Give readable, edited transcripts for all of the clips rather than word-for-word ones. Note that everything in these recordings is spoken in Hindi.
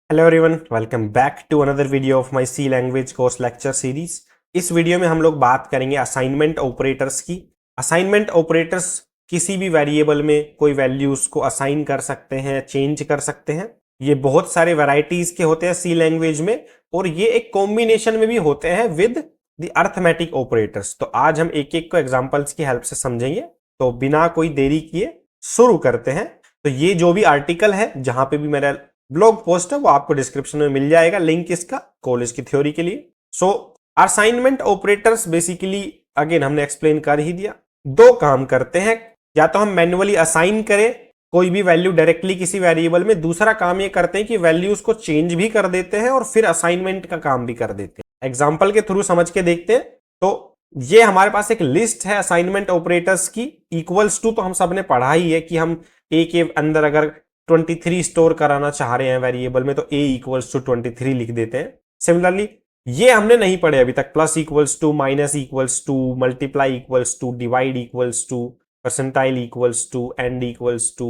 Hello everyone, welcome back to another video of my C language course lecture series. इस वीडियो में हम लोग बात करेंगे असाइनमेंट ऑपरेटर्स की। असाइनमेंट ऑपरेटर्स किसी भी वेरिएबल में कोई वैल्यूज को असाइन कर सकते हैं, चेंज कर सकते हैं। ये बहुत सारे वैरायटीज के होते हैं सी लैंग्वेज में, और ये एक कॉम्बिनेशन में भी होते हैं विद द अर्थमेटिक ऑपरेटर्स। तो आज हम एक एक को एग्जांपल्स की हेल्प से समझेंगे। तो बिना कोई देरी किए शुरू करते हैं। तो ये जो भी आर्टिकल है, जहां पे भी मेरा ब्लॉग पोस्ट है, वो आपको डिस्क्रिप्शन में मिल जाएगा लिंक इसका, कॉलेज की थ्योरी के लिए। सो असाइनमेंट ऑपरेटर्स बेसिकली अगेन हमने एक्सप्लेन कर ही दिया। दो काम करते हैं, या तो हम मैन्युअली असाइन करें कोई भी वैल्यू डायरेक्टली किसी वेरिएबल में, दूसरा काम ये करते हैं कि वैल्यूज को चेंज भी कर देते हैं और फिर असाइनमेंट का काम भी कर देते हैं। एग्जाम्पल के थ्रू समझ के देखते हैं। तो ये हमारे पास एक लिस्ट है असाइनमेंट ऑपरेटर्स की। इक्वल्स टू तो हम सबने पढ़ा ही है कि हम ए के अंदर अगर 23 स्टोर कराना चाह रहे हैं वेरिएबल में, तो a इक्वल्स टू 23 लिख देते हैं। सिमिलरली ये हमने नहीं पढ़े अभी तक, plus equals to, minus equals to, multiply equals to, divide equals to, percentile equals to, and equals to,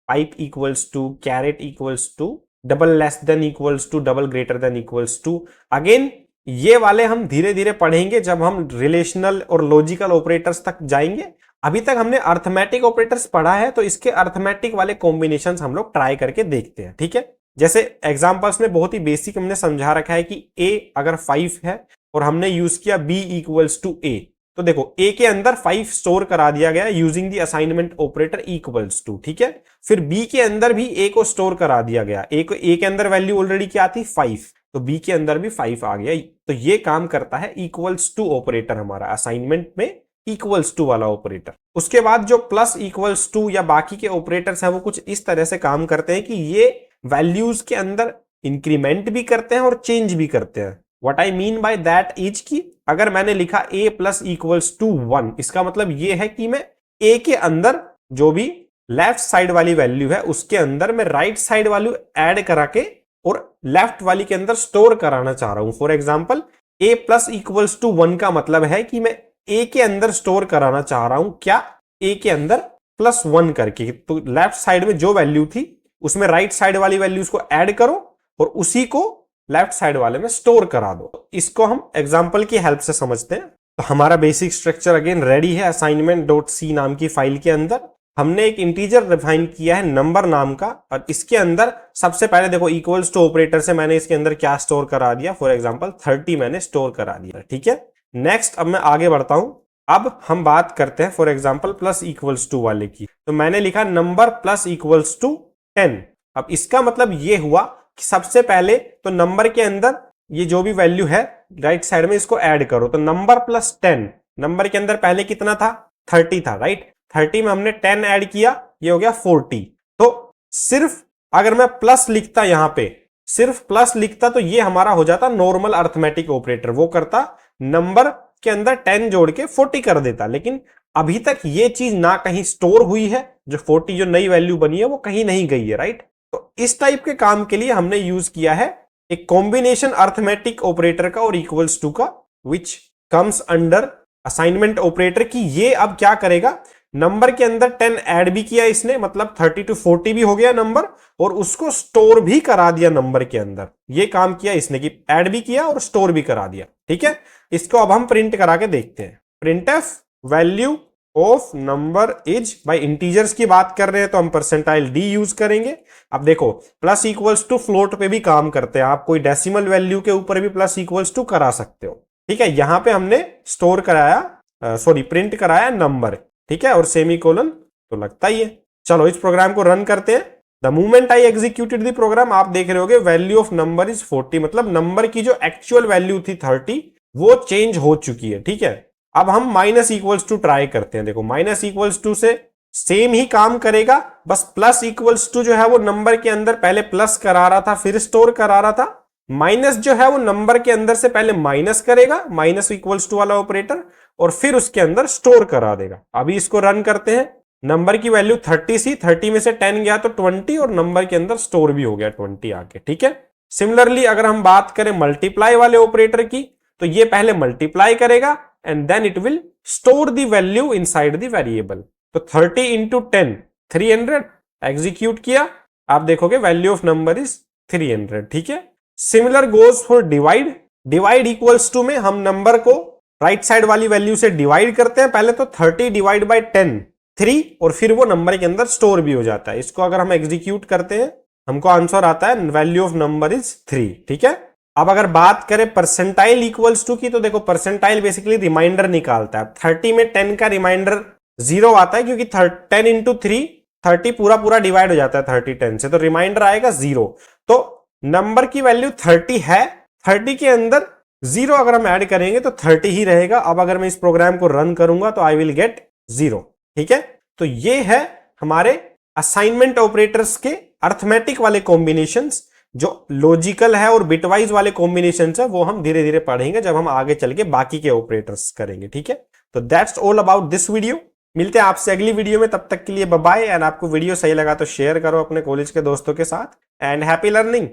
pipe equals to, caret equals to, double less than equals to, double greater than equals to. Again ये वाले हम धीरे धीरे पढ़ेंगे जब हम रिलेशनल और लॉजिकल ऑपरेटर्स तक जाएंगे। अभी तक हमने अर्थमेटिक ऑपरेटर्स पढ़ा है, तो इसके अर्थमेटिक वाले कॉम्बिनेशंस हम लोग ट्राई करके देखते हैं। ठीक है, जैसे एग्जांपल्स में बहुत ही बेसिक हमने समझा रखा है कि a अगर 5 है और हमने यूज किया b इक्वल्स टू a, तो देखो a के अंदर 5 स्टोर करा दिया गया using the assignment operator equals to. ठीक है, फिर b के अंदर भी a को स्टोर करा दिया गया। a के अंदर वैल्यू ऑलरेडी क्या थी, 5, तो b के अंदर भी 5 आ गया। तो ये काम करता है इक्वल्स टू ऑपरेटर हमारा असाइनमेंट में, इक्वल्स टू वाला ऑपरेटर। उसके बाद जो प्लस इक्वल्स टू या बाकी के ऑपरेटर्स हैं, वो कुछ इस तरह से काम करते हैं कि ये वैल्यूज के अंदर इंक्रीमेंट भी करते हैं और चेंज भी करते हैं। What I mean by that is कि अगर मैंने लिखा a प्लस इक्वल्स टू 1, इसका मतलब ये है कि मैं a के अंदर जो भी लेफ्ट साइड वाली वैल्यू है, उसके अंदर मैं राइट साइड वैल्यू ऐड करा के और लेफ्ट वाली के अंदर स्टोर कराना चाह रहा हूं। For example a plus equals to 1 का मतलब है कि मैं a के अंदर स्टोर कराना चाह रहा हूं क्या, a के अंदर प्लस 1 करके। तो लेफ्ट साइड में जो वैल्यू थी उसमें राइट साइड वाली वैल्यूज को ऐड करो और उसी को लेफ्ट साइड वाले में स्टोर करा दो। इसको हम एग्जांपल की हेल्प से समझते हैं। तो हमारा बेसिक स्ट्रक्चर अगेन रेडी है असाइनमेंट डॉट सी नाम की फाइल के अंदर। हमने एक इंटीजर डिफाइन किया है नंबर नाम का, और इसके अंदर सबसे पहले देखो इक्वल्स टू ऑपरेटर से मैंने इसके अंदर क्या स्टोर करा दिया, फॉर एग्जांपल 30 मैंने स्टोर करा दिया। ठीक है, नेक्स्ट अब मैं आगे बढ़ता हूं। अब हम बात करते हैं for example plus equals to वाले की। तो मैंने लिखा नंबर प्लस इक्वल्स टू 10। अब इसका मतलब ये हुआ कि सबसे पहले तो नंबर के अंदर ये जो भी वैल्यू है राइट साइड में इसको ऐड करो। तो नंबर प्लस 10, नंबर के अंदर पहले कितना था, 30 था, राइट। 30 में हमने 10 ऐड किया, ये हो गया 40। तो सिर्फ अगर मैं प्लस लिखता, यहां पे सिर्फ प्लस लिखता, तो ये हमारा हो जाता नॉर्मल अर्थमेटिक ऑपरेटर। वो करता नंबर के अंदर 10 जोड़ के 40 कर देता। लेकिन अभी तक ये चीज ना कहीं स्टोर हुई है, जो 40 जो नई वैल्यू बनी है वो कहीं नहीं गई है, राइट। तो इस टाइप के काम के लिए हमने यूज किया है एक कॉम्बिनेशन अर्थमेटिक ऑपरेटर का और इक्वल्स टू का, which comes under assignment operator की। ये अब क्या करेगा, नंबर के अंदर 10 ऐड भी किया इसने, मतलब 30 टू 40 भी हो गया नंबर, और उसको स्टोर भी करा दिया नंबर के अंदर। ये काम किया इसने कि ऐड भी किया और स्टोर भी करा दिया। ठीक है, इसको अब हम प्रिंट करा के देखते हैं। Printf value of number is, by integers की बात कर रहे हैं तो हम परसेंटाइल डी यूज करेंगे। अब देखो प्लस इक्वल्स टू फ्लोट पे भी काम करते हैं, आप कोई डेसिमल वैल्यू के ऊपर भी प्लस इक्वल्स टू करा सकते हो। ठीक है, यहां पे हमने स्टोर कराया, प्रिंट कराया नंबर। ठीक है, और सेमी कोलन तो लगता ही है। चलो इस प्रोग्राम को रन करते हैं। The moment I executed the program, आप देख रहे होगे वैल्यू ऑफ नंबर इज 40, मतलब नंबर की जो एक्चुअल वैल्यू थी 30 वो चेंज हो चुकी है। ठीक है, अब हम माइनस इक्वल्स टू ट्राई करते हैं। देखो माइनस इक्वल्स टू से सेम ही काम करेगा, बस प्लस इक्वल्स टू जो है वो नंबर के अंदर पहले प्लस करा रहा था फिर स्टोर करा रहा था। माइनस जो है वो नंबर के अंदर से पहले माइनस करेगा, माइनस इक्वल्स टू वाला ऑपरेटर, और फिर उसके अंदर स्टोर करा देगा। अभी इसको रन करते हैं। नंबर की वैल्यू 30 सी, 30 में से 10 गया तो 20, और नंबर के अंदर स्टोर भी हो गया 20 आके। ठीक है, सिमिलरली अगर हम बात करें मल्टीप्लाई वाले ऑपरेटर की, तो ये पहले मल्टीप्लाई करेगा and then it will store the value inside the variable. तो 30 इंटू 10 300 एग्जीक्यूट किया, आप देखोगे वैल्यू ऑफ नंबर इज 300, ठीक है। Similar goes for divide. Divide equals to में हम नंबर को राइट साइड वाली वैल्यू से डिवाइड करते हैं, पहले तो 30 डिवाइड बाई 10 3, और फिर वो नंबर के अंदर स्टोर भी हो जाता है। इसको अगर हम एग्जीक्यूट करते हैं हमको आंसर आता है वैल्यू ऑफ नंबर इज 3, ठीक है। अब अगर बात करें परसेंटाइल इक्वल्स टू की, तो देखो परसेंटाइल बेसिकली रिमाइंडर निकालता है। 30 में 10 का रिमाइंडर 0 आता है क्योंकि 10 इंटू 3 30 पूरा पूरा डिवाइड हो जाता है 30 10 से, तो रिमाइंडर आएगा 0। तो नंबर की वैल्यू 30 है, 30 के अंदर 0 अगर हम ऐड करेंगे तो 30 ही रहेगा। अब अगर मैं इस प्रोग्राम को रन करूंगा तो आई विल गेट 0, ठीक है। तो ये है हमारे असाइनमेंट ऑपरेटर्स के अर्थमेटिक वाले कॉम्बिनेशंस। जो लॉजिकल है और बिटवाइज वाले कॉम्बिनेशंस है वो हम धीरे धीरे पढ़ेंगे जब हम आगे चल के बाकी के ऑपरेटर्स करेंगे, ठीक है। तो that's all about this video. मिलते हैं आपसे अगली वीडियो में, तब तक के लिए बाय बाय। एंड आपको वीडियो सही लगा तो शेयर करो अपने कॉलेज के दोस्तों के साथ। And happy learning.